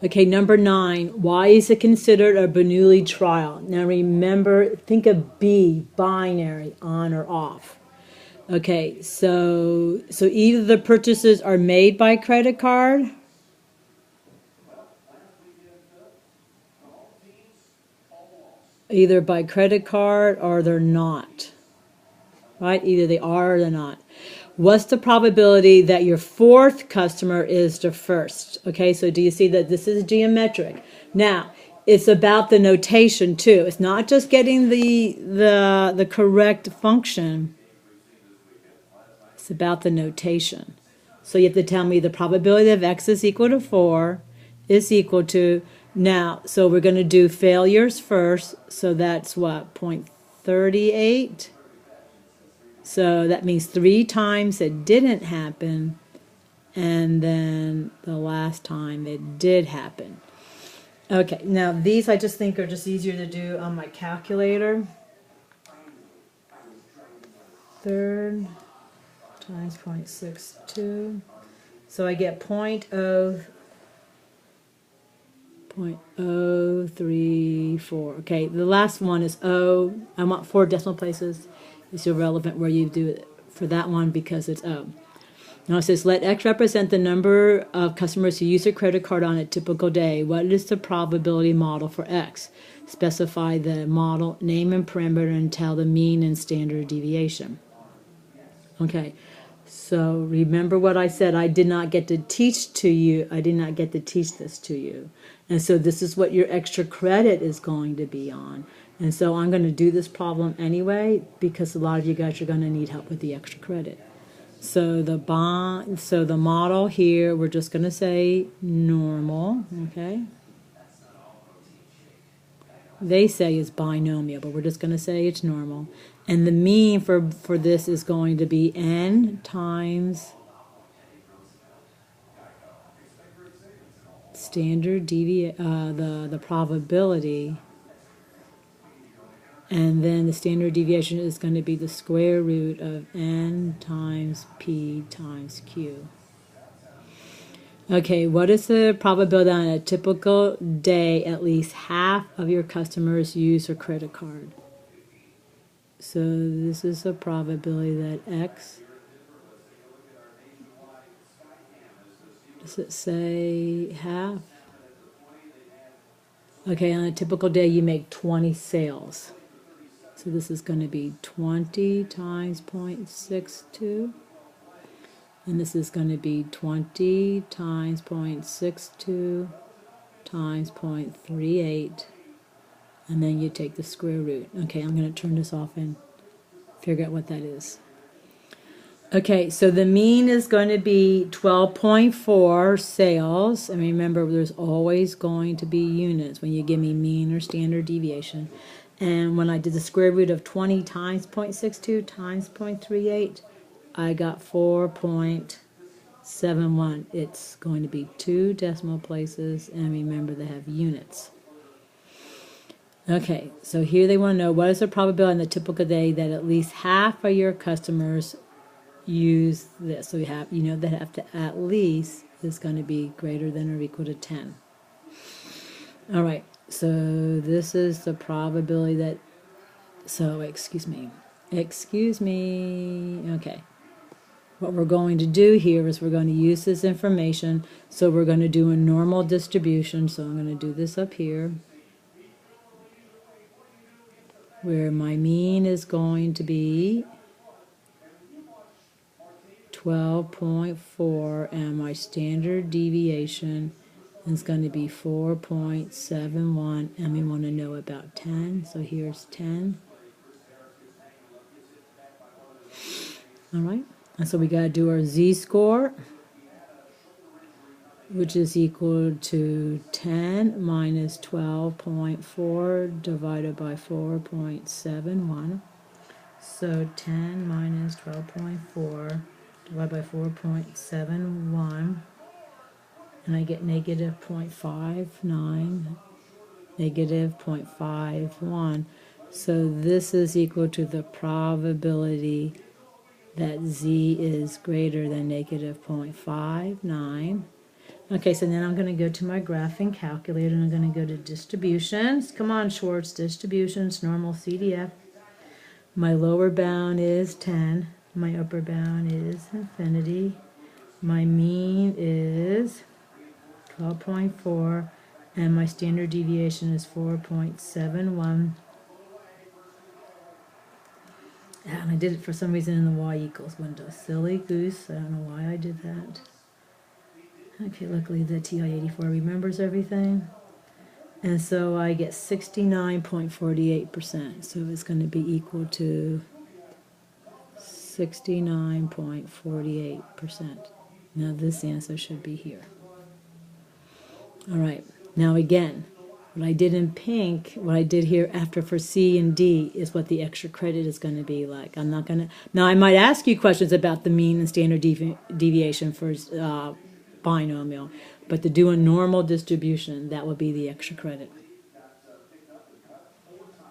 Okay, number 9. Why is it considered a Bernoulli trial? Now remember, think of B, binary, on or off. Okay, so either the purchases are made by credit card, either by credit card or they're not. Right? Either they are or they're not. What's the probability that your fourth customer is the first? Okay, so do you see that this is geometric? Now, it's about the notation too. It's not just getting the correct function. It's about the notation. So you have to tell me the probability of x is equal to 4 is equal to, now, so we're going to do failures first. So that's what, 0.38? So that means 3 times it didn't happen, and then the last time it did happen. Okay, now these I just think are just easier to do on my calculator. Third times 0.62. So I get 0.034. Okay, the last one is O. I want 4 decimal places. It's irrelevant where you do it for that one because it's O. Now it says, let X represent the number of customers who use a credit card on a typical day. What is the probability model for X? Specify the model, name and parameter, and tell the mean and standard deviation. Okay, so remember what I said. I did not get to teach to you. I did not get to teach this to you. And so this is what your extra credit is going to be on. And so I'm going to do this problem anyway because a lot of you guys are going to need help with the extra credit. So the model here, we're just going to say normal, okay? They say is binomial, but we're just going to say it's normal. And the mean for this is going to be n times standard deviation, the probability, and then the standard deviation is going to be the square root of n times p times q. Okay, what is the probability on a typical day at least half of your customers use a credit card? So this is a probability that X, does it say half? Okay, on a typical day you make 20 sales. So this is going to be 20 times 0.62. And this is going to be 20 times 0.62 times 0.38. And then you take the square root. Okay, I'm going to turn this off and figure out what that is. Okay, so the mean is going to be 12.4 sales. And remember, there's always going to be units when you give me mean or standard deviation. And when I did the square root of 20 times 0.62 times 0.38, I got 4.71. It's going to be 2 decimal places, and remember they have units. Okay, so here they want to know what is the probability on the typical day that at least half of your customers use this. So you know that have to at least is going to be greater than or equal to 10. All right, so this is the probability that, so excuse me, okay. What we're going to do here is we're going to use this information, so we're going to do a normal distribution. So I'm going to do this up here, where my mean is going to be 12.4 and my standard deviation is going to be 4.71, and we want to know about 10, so here's 10. Alright, and so we got to do our z-score, which is equal to 10 minus 12.4 divided by 4.71. So 10 minus 12.4 divided by 4.71, and I get negative 0.59, negative 0.51. So this is equal to the probability that z is greater than negative 0.59. Okay, so then I'm going to go to my graphing calculator and I'm going to go to distributions. Come on, Schwartz, distributions, normal CDF. My lower bound is 10. My upper bound is infinity. My mean is 12.4. And my standard deviation is 4.71. And I did it for some reason in the y equals window. Silly goose. I don't know why I did that. Okay, luckily the TI-84 remembers everything. And so I get 69.48%. So it's going to be equal to 69.48%. Now this answer should be here. All right. Now again, what I did in pink, what I did here after for C and D is what the extra credit is going to be like. I'm not going to... Now I might ask you questions about the mean and standard deviation for binomial, but to do a normal distribution, that would be the extra credit.